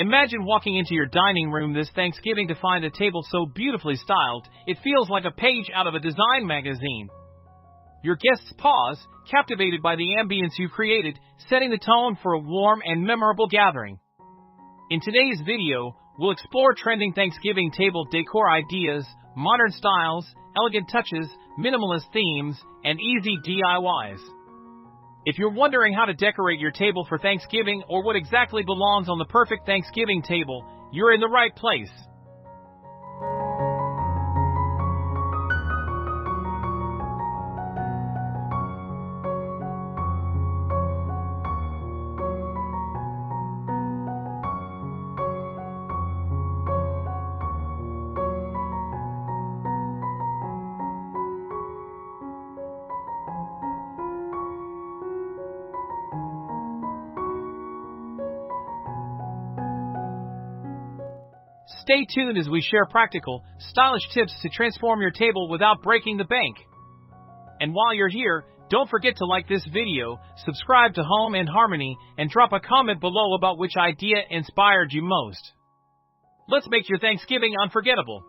Imagine walking into your dining room this Thanksgiving to find a table so beautifully styled, it feels like a page out of a design magazine. Your guests pause, captivated by the ambience you created, setting the tone for a warm and memorable gathering. In today's video, we'll explore trending Thanksgiving table decor ideas, modern styles, elegant touches, minimalist themes, and easy DIYs. If you're wondering how to decorate your table for Thanksgiving or what exactly belongs on the perfect Thanksgiving table, you're in the right place. Stay tuned as we share practical, stylish tips to transform your table without breaking the bank. And while you're here, don't forget to like this video, subscribe to Home and Harmony, and drop a comment below about which idea inspired you most. Let's make your Thanksgiving unforgettable.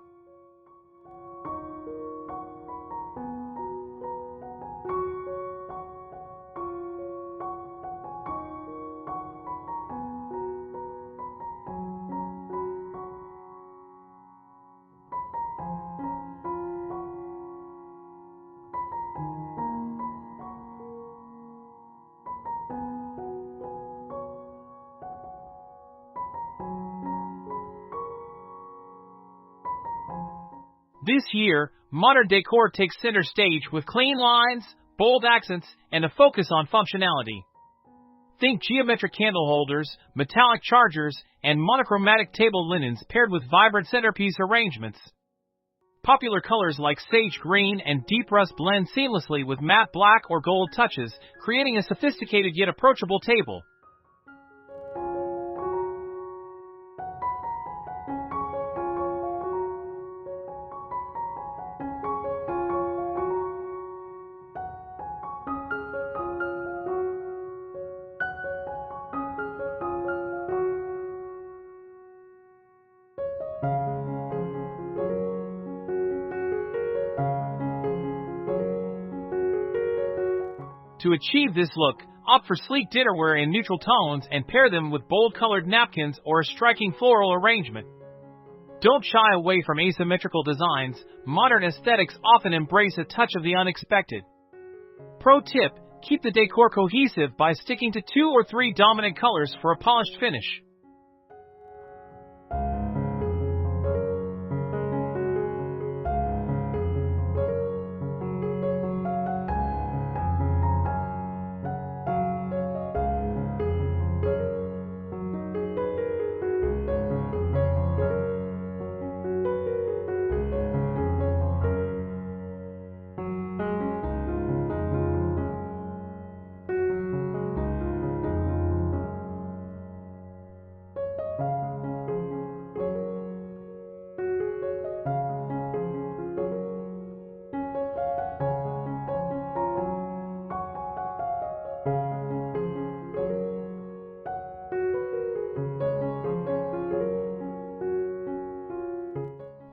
This year, modern decor takes center stage with clean lines, bold accents, and a focus on functionality. Think geometric candle holders, metallic chargers, and monochromatic table linens paired with vibrant centerpiece arrangements. Popular colors like sage green and deep rust blend seamlessly with matte black or gold touches, creating a sophisticated yet approachable table. To achieve this look, opt for sleek dinnerware in neutral tones and pair them with bold-colored napkins or a striking floral arrangement. Don't shy away from asymmetrical designs. Modern aesthetics often embrace a touch of the unexpected. Pro tip: keep the decor cohesive by sticking to 2 or 3 dominant colors for a polished finish.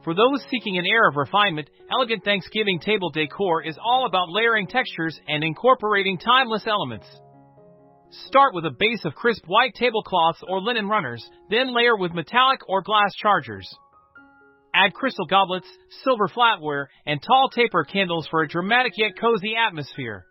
For those seeking an air of refinement, elegant Thanksgiving table decor is all about layering textures and incorporating timeless elements. Start with a base of crisp white tablecloths or linen runners, then layer with metallic or glass chargers. Add crystal goblets, silver flatware, and tall taper candles for a dramatic yet cozy atmosphere.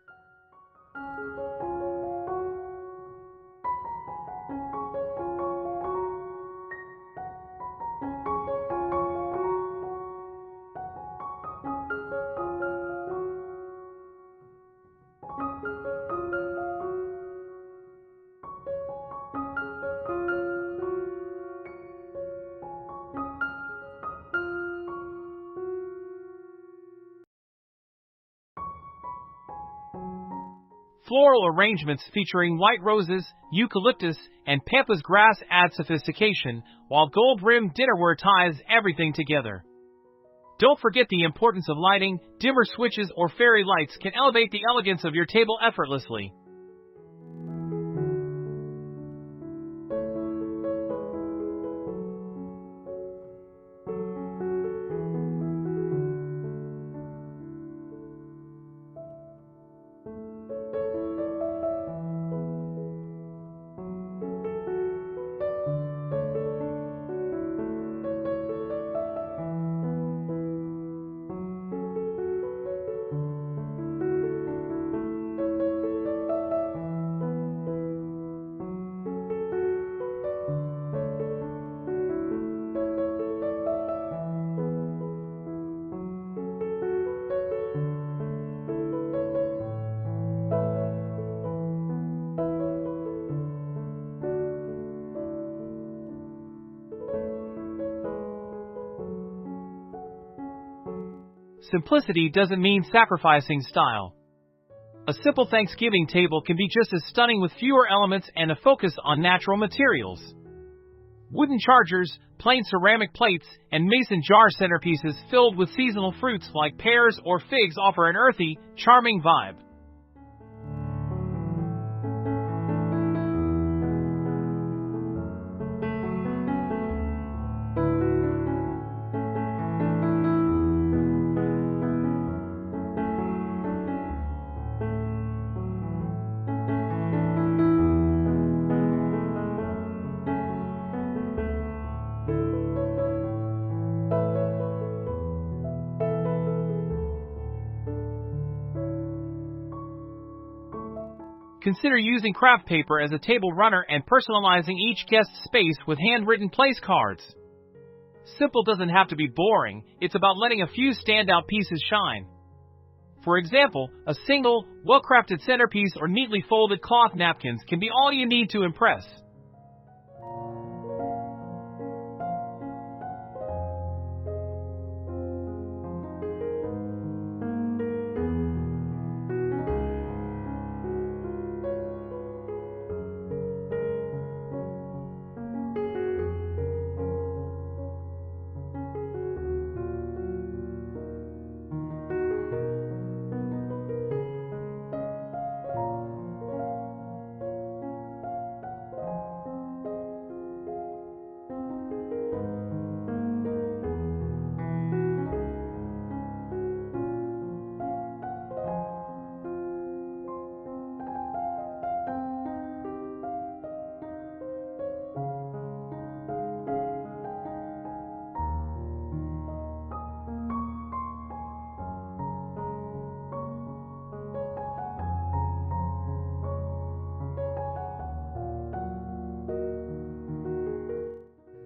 Floral arrangements featuring white roses, eucalyptus, and pampas grass add sophistication, while gold-rimmed dinnerware ties everything together. Don't forget the importance of lighting. Dimmer switches or fairy lights can elevate the elegance of your table effortlessly. simplicity doesn't mean sacrificing style. A simple Thanksgiving table can be just as stunning with fewer elements and a focus on natural materials. Wooden chargers, plain ceramic plates, and mason jar centerpieces filled with seasonal fruits like pears or figs offer an earthy, charming vibe. Consider using craft paper as a table runner and personalizing each guest's space with handwritten place cards. Simple doesn't have to be boring, it's about letting a few standout pieces shine. For example, a single, well-crafted centerpiece or neatly folded cloth napkins can be all you need to impress.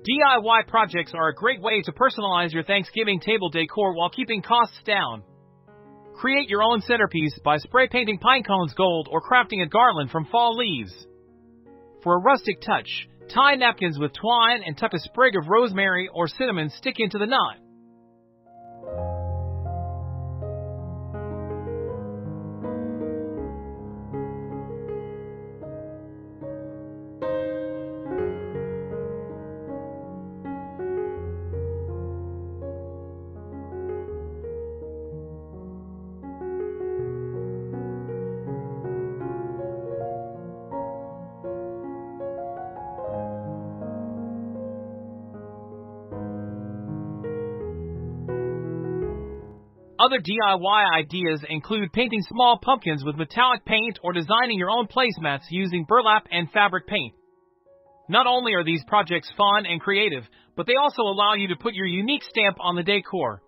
DIY projects are a great way to personalize your Thanksgiving table decor while keeping costs down. Create your own centerpiece by spray painting pine cones gold or crafting a garland from fall leaves. For a rustic touch, tie napkins with twine and tuck a sprig of rosemary or cinnamon stick into the knot. Other DIY ideas include painting small pumpkins with metallic paint or designing your own placemats using burlap and fabric paint. Not only are these projects fun and creative, but they also allow you to put your unique stamp on the decor.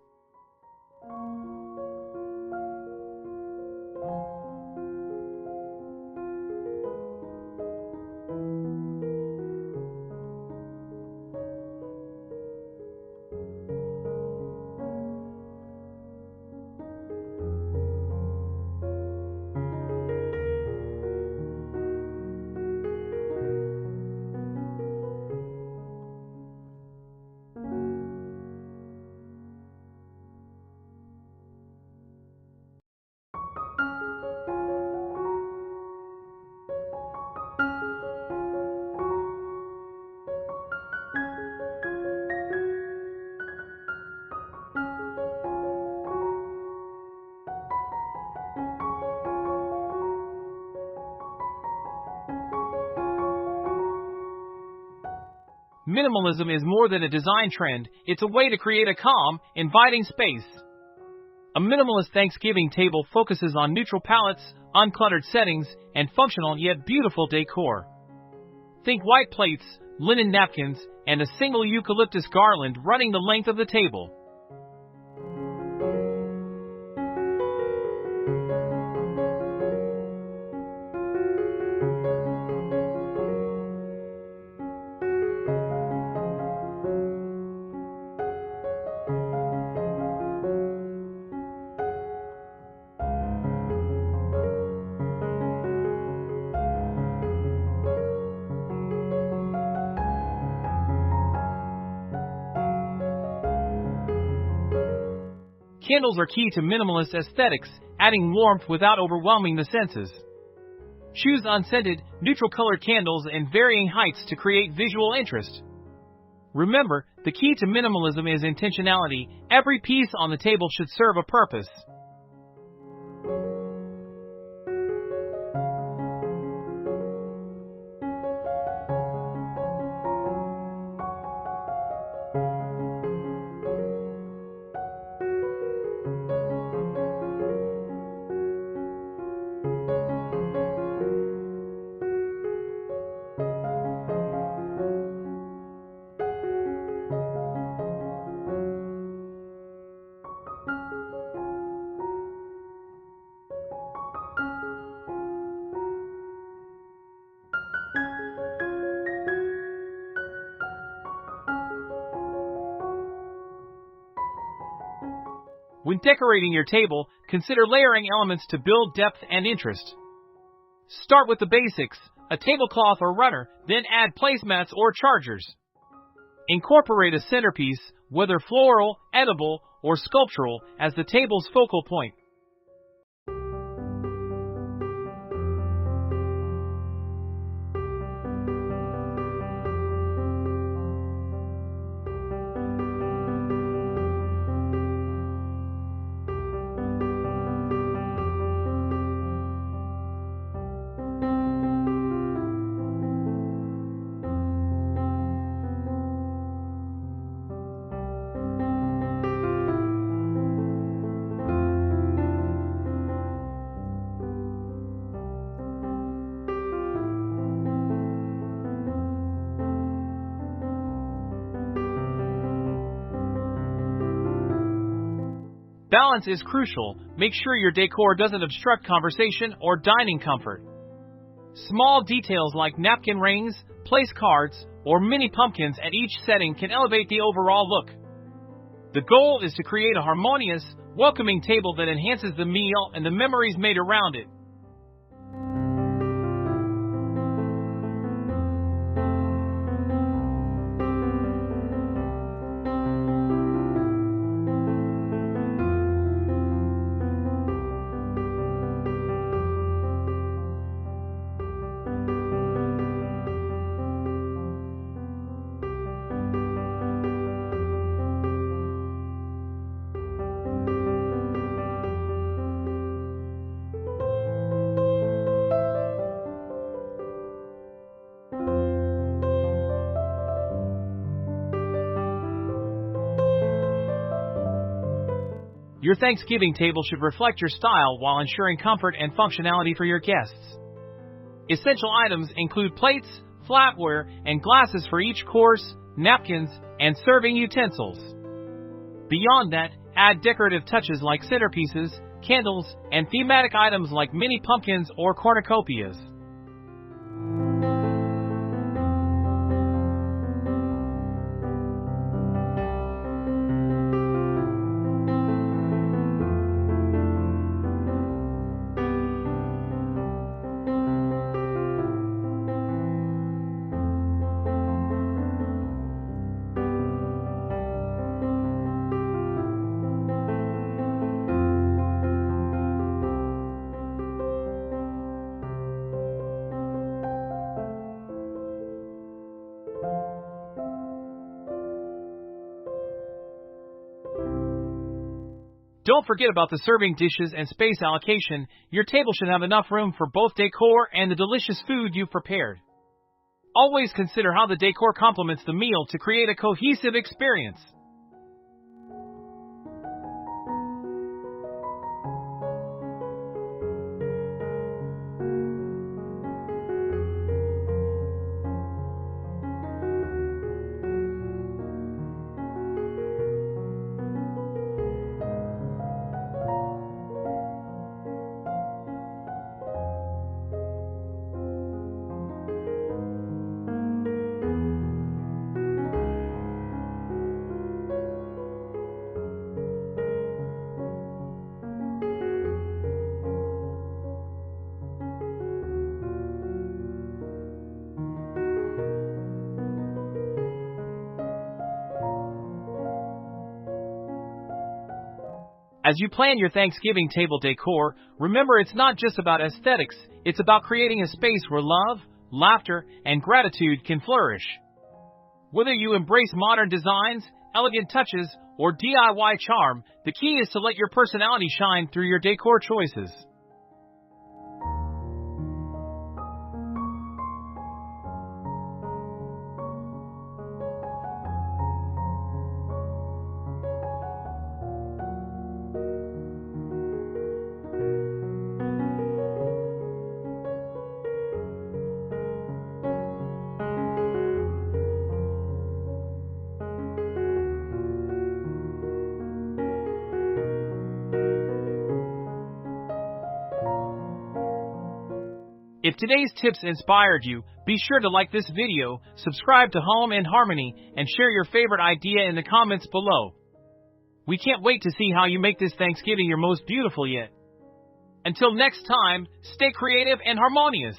Minimalism is more than a design trend, it's a way to create a calm, inviting space. A minimalist Thanksgiving table focuses on neutral palettes, uncluttered settings, and functional yet beautiful decor. Think white plates, linen napkins, and a single eucalyptus garland running the length of the table. Candles are key to minimalist aesthetics, adding warmth without overwhelming the senses. Choose unscented, neutral-colored candles in varying heights to create visual interest. Remember, the key to minimalism is intentionality. Every piece on the table should serve a purpose. When decorating your table, consider layering elements to build depth and interest. Start with the basics, a tablecloth or runner, then add placemats or chargers. Incorporate a centerpiece, whether floral, edible, or sculptural, as the table's focal point. Balance is crucial. Make sure your decor doesn't obstruct conversation or dining comfort. Small details like napkin rings, place cards, or mini pumpkins at each setting can elevate the overall look. The goal is to create a harmonious, welcoming table that enhances the meal and the memories made around it. Your Thanksgiving table should reflect your style while ensuring comfort and functionality for your guests. Essential items include plates, flatware, and glasses for each course, napkins, and serving utensils. Beyond that, add decorative touches like centerpieces, candles, and thematic items like mini pumpkins or cornucopias. Don't forget about the serving dishes and space allocation. Your table should have enough room for both decor and the delicious food you've prepared. Always consider how the decor complements the meal to create a cohesive experience. As you plan your Thanksgiving table decor, remember it's not just about aesthetics, it's about creating a space where love, laughter, and gratitude can flourish. Whether you embrace modern designs, elegant touches, or DIY charm, the key is to let your personality shine through your decor choices. If today's tips inspired you, be sure to like this video, subscribe to Home in Harmony, and share your favorite idea in the comments below. We can't wait to see how you make this Thanksgiving your most beautiful yet. Until next time, stay creative and harmonious.